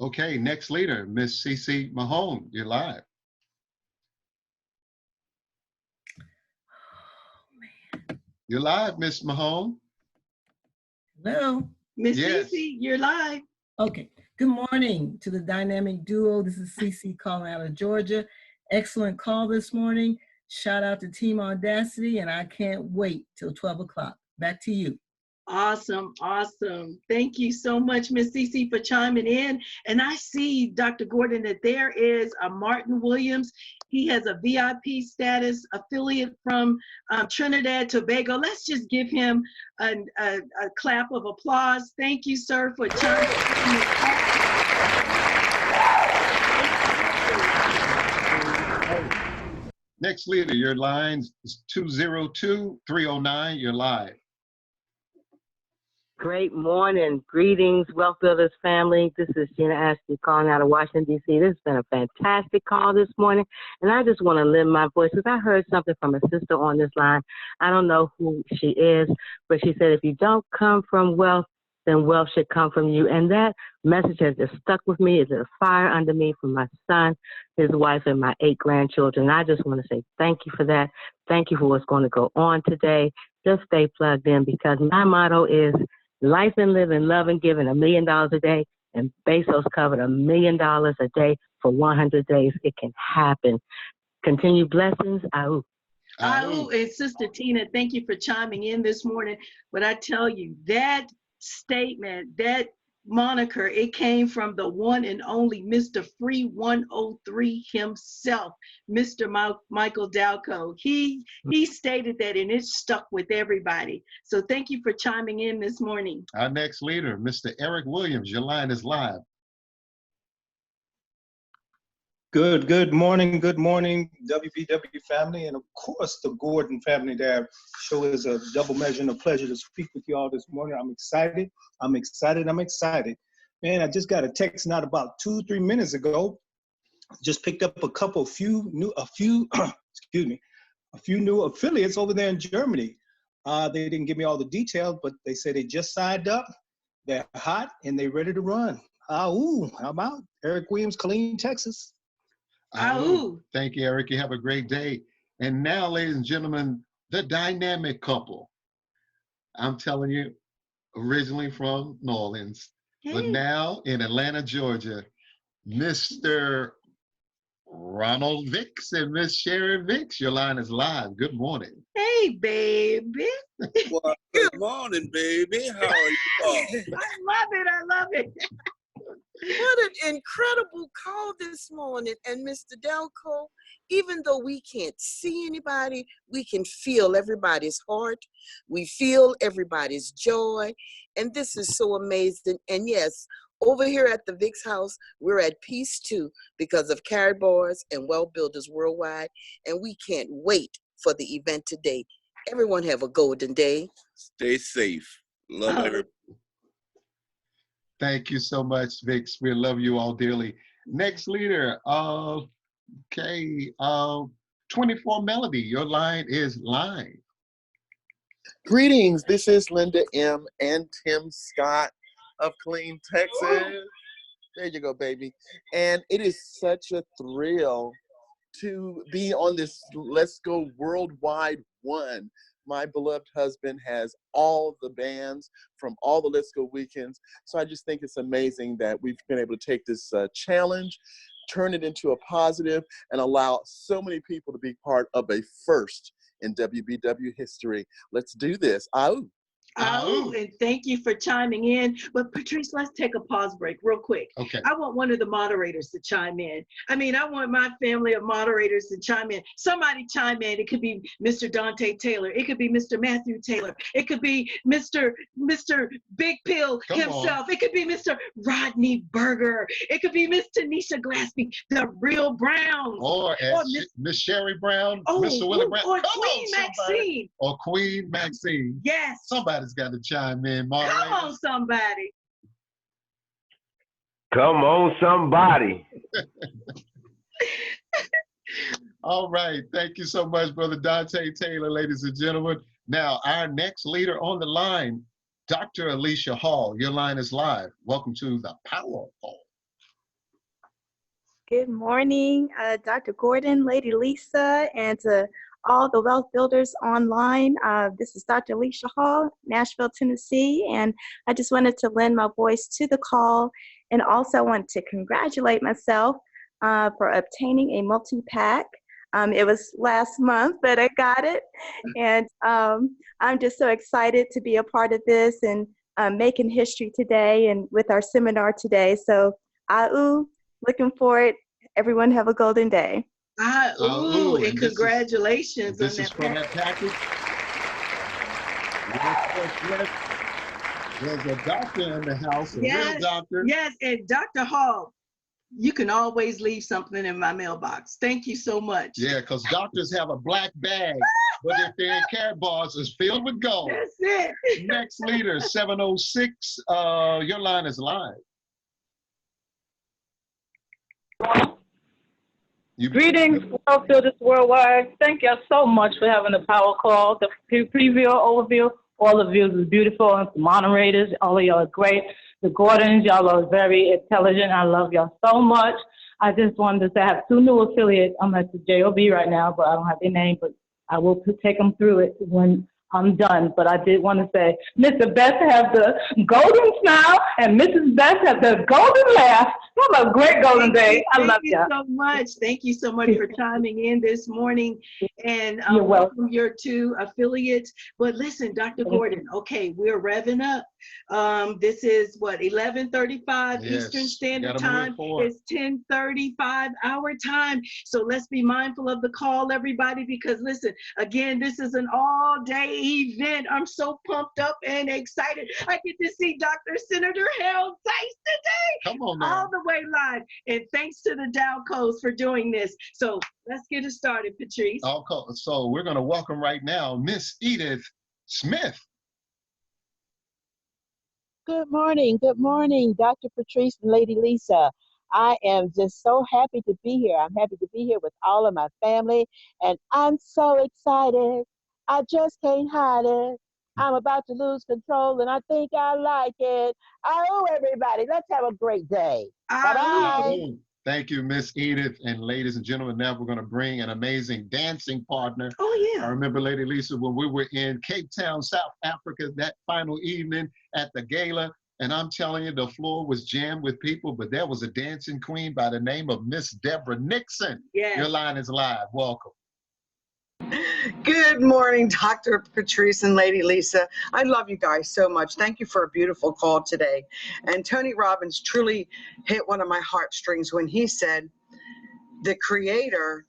Okay, next leader, Miss Cece Mahone. You're live. You're live, Miss Mahone. Hello. Miss Cece, you're live. Okay. Good morning to the dynamic duo. This is Cece calling out of Georgia. Excellent call this morning. Shout out to Team Audacity, and I can't wait till 12 o'clock. Back to you. Awesome, awesome. Thank you so much, Miss Cece, for chiming in. And I see, Dr. Gordon, that there is a Martin Williams. He has a VIP status affiliate from Trinidad, Tobago. Let's just give him a clap of applause. Thank you, sir, for chiming in. Next leader, your line is 202-309. You're live. Great morning. Greetings, Wealth Builders family. This is Gina Ashley calling out of Washington, D.C. This has been a fantastic call this morning. And I just want to lend my voice because I heard something from a sister on this line. I don't know who she is, but she said, if you don't come from wealth, then wealth should come from you. And that message has just stuck with me. It's a fire under me from my son, his wife, and my 8 grandchildren. And I just want to say thank you for that. Thank you for what's going to go on today. Just stay plugged in because my motto is life and living, love and giving $1 million a day. And Bezos covered $1 million a day for 100 days. It can happen. Continue blessings. Aou. Aou. And Sister Tina, thank you for chiming in this morning. But I tell you, that statement, that moniker, it came from the one and only Mr. Free 103 himself, Mr. Michael Dalco. He stated that, and it stuck with everybody. So thank you for chiming in this morning. Our next leader, Mr. Eric Williams. Your line is live. Good morning, WBW family, and of course the Gordon family there. Show is a double measure and a pleasure to speak with you all this morning. I'm excited. Man, I just got a text not about 2-3 minutes ago. Just picked up a few new affiliates over there in Germany. They didn't give me all the details, but they said they just signed up. They're hot and they're ready to run. How about Eric Williams, Killeen, Texas? Thank you, Eric. You have a great day. And now, ladies and gentlemen, the dynamic couple. I'm telling you, originally from New Orleans, but now in Atlanta, Georgia, Mr. Ronald Vicks and Miss Sherry Vicks. Your line is live. Good morning. Hey, baby. Well, good morning, baby. How are you all? I love it. I love it. What an incredible call this morning. And Mr. Delco, even though we can't see anybody, we can feel everybody's heart. We feel everybody's joy. And this is so amazing. And yes, over here at the Vicks house, we're at peace too because of Karatbars and Wealth Builders Worldwide. And we can't wait for the event today. Everyone have a golden day. Stay safe. Love everybody. Thank you so much, Vicks. We love you all dearly. Next leader, 24 Melody, your line is live. Greetings, this is Linda M. and Tim Scott of Killeen, Texas. There you go, baby. And it is such a thrill to be on this Let's Go Worldwide one. My beloved husband has all the bands from all the Let's Go weekends. So I just think it's amazing that we've been able to take this challenge, turn it into a positive, and allow so many people to be part of a first in WBW history. Let's do this. And thank you for chiming in. But Patrice, let's take a pause break real quick. Okay. I want one of the moderators to chime in. I mean, I want my family of moderators to chime in. Somebody chime in. It could be Mr. Dante Taylor. It could be Mr. Matthew Taylor. It could be Mr. Big Pill himself. It could be Mr. Rodney Berger. It could be Miss Tanisha Glaspie, the real Brown. Or Miss Sherry Brown, Mr. Willie Brown. Or Queen Maxine. Or Queen Maxine. Yes. Somebody's got to chime in, moderators. Come on, somebody. Come on, somebody. All right. Thank you so much, Brother Dante Taylor, ladies and gentlemen. Now, our next leader on the line, Dr. Alicia Hall. Your line is live. Welcome to the Power Call. Good morning, Dr. Gordon, Lady Lisa, and to all the Wealth Builders online. This is Dr. Alicia Hall, Nashville, Tennessee, and I just wanted to lend my voice to the call, and also want to congratulate myself for obtaining a multi-pack. It was last month, but I got it, and I'm just so excited to be a part of this and making history today and with our seminar today. So, looking forward. Everyone have a golden day. And congratulations. This is for that package. There's a doctor in the house, a real doctor. Yes, and Dr. Hall, you can always leave something in my mailbox. Thank you so much. Yeah, because doctors have a black bag, but if they're in Karatbars, it's filled with gold. That's it. Next leader, 706, your line is live. Greetings, Wealth Builders Worldwide. Thank you so much for having the power call. The preview, overview, all of you is beautiful. And the moderators, all of y'all are great. The Gordons, y'all are very intelligent. I love y'all so much. I just wanted to say I have two new affiliates. I'm at the JOB right now, but I don't have their name, but I will take them through it when I'm done. But I did want to say, Mr. Best have the golden smile and Mrs. Best have the golden laugh. Have a great golden day. I love you. Thank you so much. Thank you so much for chiming in this morning, and You're welcome. welcome your two affiliates. But listen, Dr. Gordon, okay, we're revving up. This is what, 11:35 Eastern Standard Time. It's 10:35 our time. So let's be mindful of the call, everybody, because listen, again, this is an all-day event. I'm so pumped up and excited. I get to see Dr. Senator Harold Tice today. Come on now. All the way live. And thanks to the Dalcos for doing this. So let's get it started, Patrice. So we're going to welcome right now Miss Edith Smith. Good morning, Dr. Patrice and Lady Lisa. I am just so happy to be here. I'm happy to be here with all of my family, and I'm so excited. I just can't hide it. I'm about to lose control and I think I like it. Oh, everybody, let's have a great day. Bye-bye. Thank you, Miss Edith. And ladies and gentlemen, now we're going to bring an amazing dancing partner. Oh, yeah. I remember, Lady Lisa, when we were in Cape Town, South Africa, that final evening at the gala, and I'm telling you, the floor was jammed with people, but there was a dancing queen by the name of Miss Deborah Nixon. Yes. Your line is live. Welcome. Good morning, Dr. Patrice and Lady Lisa. I love you guys so much. Thank you for a beautiful call today. And Tony Robbins truly hit one of my heartstrings when he said, the Creator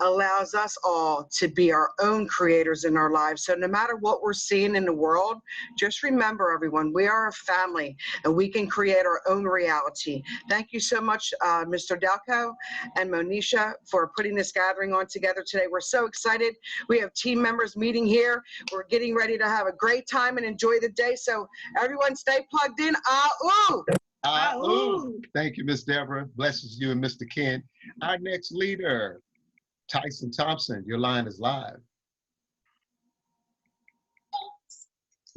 allows us all to be our own creators in our lives. So no matter what we're seeing in the world, just remember, everyone, we are a family and we can create our own reality. Thank you so much, Mr. Dalco and Monisha, for putting this gathering on together today. We're so excited. We have team members meeting here. We're getting ready to have a great time and enjoy the day. So everyone stay plugged in. Thank you, Miss Deborah. Blesses you and Mr. Ken. Our next leader, Tyson Thompson, your line is live.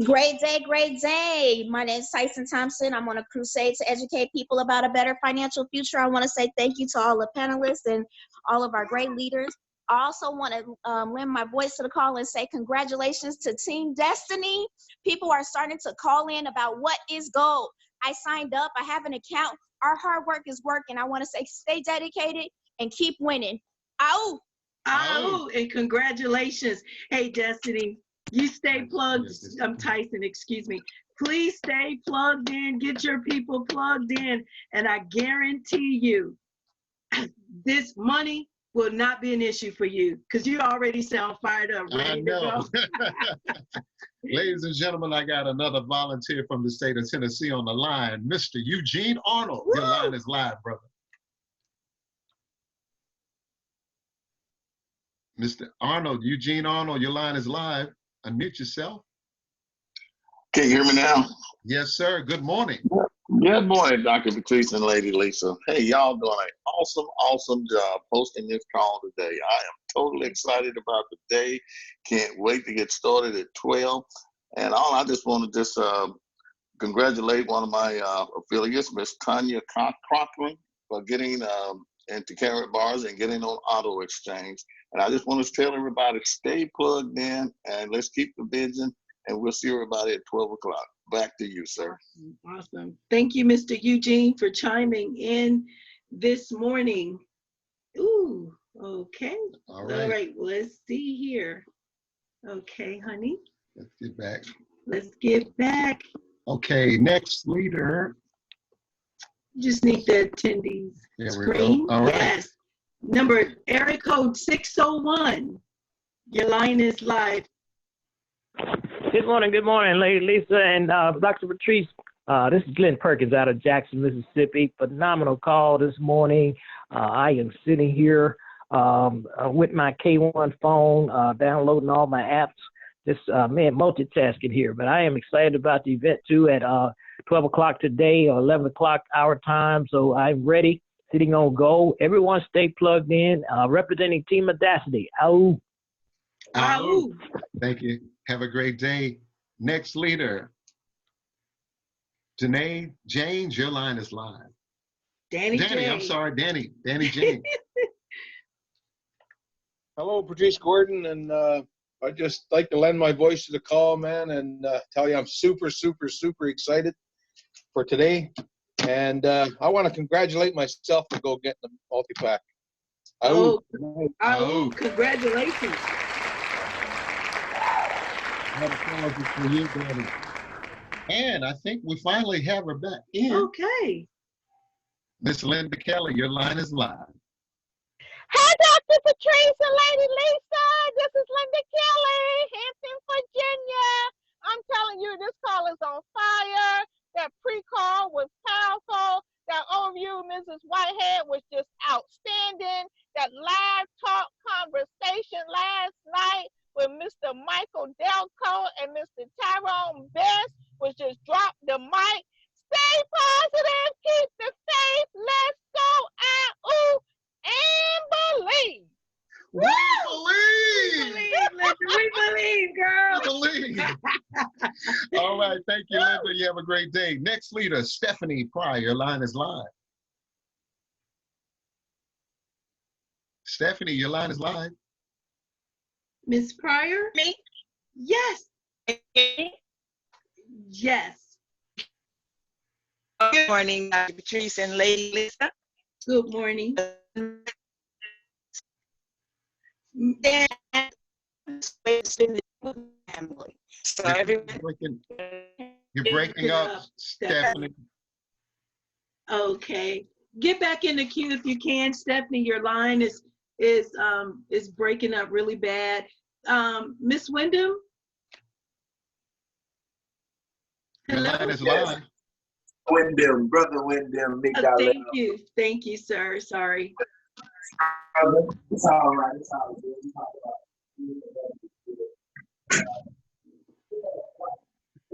Great day, great day. My name is Tyson Thompson. I'm on a crusade to educate people about a better financial future. I want to say thank you to all the panelists and all of our great leaders. I also want to lend my voice to the call and say congratulations to Team Destiny. People are starting to call in about what is gold. I signed up. I have an account. Our hard work is working. I want to say stay dedicated and keep winning. Ow! Ow! And congratulations. Hey, Destiny, you stay plugged. I'm Tyson, excuse me. Please stay plugged in. Get your people plugged in. And I guarantee you, this money will not be an issue for you because you already sound fired up, ready to go. Ladies and gentlemen, I got another volunteer from the state of Tennessee on the line, Mr. Eugene Arnold. Woo! Your line is live, brother. Mr. Arnold, Eugene Arnold, your line is live. Unmute yourself. Can you hear me now? Yes, sir. Good morning. Good morning, Dr. Patrice and Lady Lisa. Hey, y'all doing an awesome job posting this call today. I am totally excited about the day. Can't wait to get started at 12. And I just want to congratulate one of my affiliates, Miss Tanya Cochran, for getting into Carrot Bars and getting on Auto Exchange. And I just want to tell everybody, stay plugged in and let's keep the vision. And we'll see everybody at 12 o'clock. Back to you, sir. Awesome. Thank you, Mr. Eugene, for chiming in this morning. Ooh, okay. All right. Let's see here. Okay, honey. Let's get back. Let's get back. Okay, next leader. Just need the attendees screen. All right. Yes. Number, area code 601. Your line is live. Good morning, Lady Lisa and Dr. Patrice. This is Glenn Perkins out of Jackson, Mississippi. Phenomenal call this morning. I am sitting here with my K1 phone, downloading all my apps. Just multitasking here. But I am excited about the event too at 12 o'clock today or 11 o'clock our time. So I'm ready, sitting on go. Everyone stay plugged in, representing Team Audacity. Ow. Ow. Thank you. Have a great day. Next leader, Janae James, your line is live. Danny, I'm sorry, Danny James. Hello, Patrice Gordon, and I'd just like to lend my voice to the call, man, and tell you I'm super excited for today. And I want to congratulate myself for go getting the multi-pack. Congratulations. And I think we finally have her back in. Okay. Miss Linda Kelly, your line is live. Hi, Dr. Patrice and Lady Lisa. This is Linda Kelly, Hampton, Virginia. I'm telling you, this call is on fire. That pre-call was powerful. That overview, Mrs. Whitehead, was just outstanding. That live talk conversation last night with Mr. Michael Delco and Mr. Tyrone Best was just drop the mic. Stay positive, keep the faith, let's go out, and believe. We believe. We believe, girl. We believe. All right. Thank you, Linda. You have a great day. Next leader, Stephanie Pryor. Your line is live. Stephanie, your line is live. Miss Pryor? Me? Yes. Yes. Good morning, Dr. Patrice and Lady Lisa. Good morning. Family. So You're everyone. you're breaking up, Stephanie. Okay. Get back in the queue if you can, Stephanie. Your line is breaking up really bad. Miss Wyndham? Your line is live. Wyndham, brother Wyndham, Big Thank you, sir. Sorry. It's all right. It's all good. It's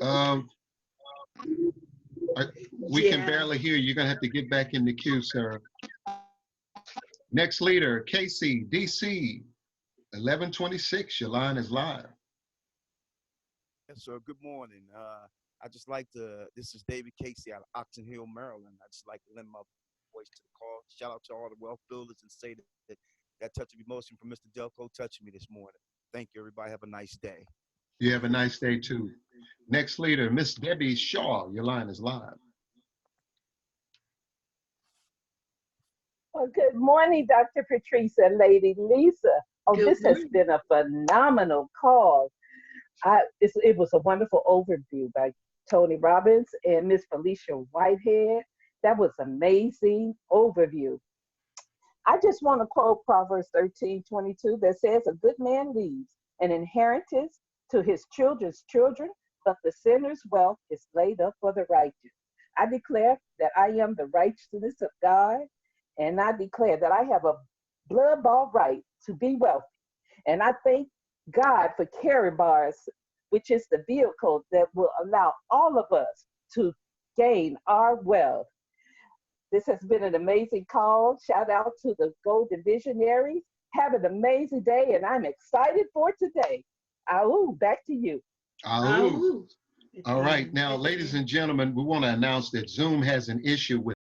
all right. We can barely hear you. You're gonna have to get back in the queue, sir. Next leader, Casey, DC, 1126. Your line is live. Yes, sir. Good morning. I just like to, this is David Casey out of Oxon Hill, Maryland. I just like to lend my voice to the call. Shout out to all the wealth builders and say that touch of emotion from Mr. Delco touched me this morning. Thank you, everybody. Have a nice day. You have a nice day, too. Next leader, Miss Debbie Shaw. Your line is live. Well, good morning, Dr. Patrice and Lady Lisa. Oh, this has been a phenomenal call. It was a wonderful overview by Tony Robbins and Miss Felicia Whitehead. That was amazing overview. I just want to quote Proverbs 13:22 that says, "A good man leaves an inheritance to his children's children, but the sinner's wealth is laid up for the righteous." I declare that I am the righteousness of God, and I declare that I have a blood-bought right to be wealthy. And I thank God for Karatbars, which is the vehicle that will allow all of us to gain our wealth. This has been an amazing call. Shout out to the Golden Visionaries. Have an amazing day, and I'm excited for today. Ahoo, back to you. Ahoo. All right. Now, ladies and gentlemen, we want to announce that Zoom has an issue with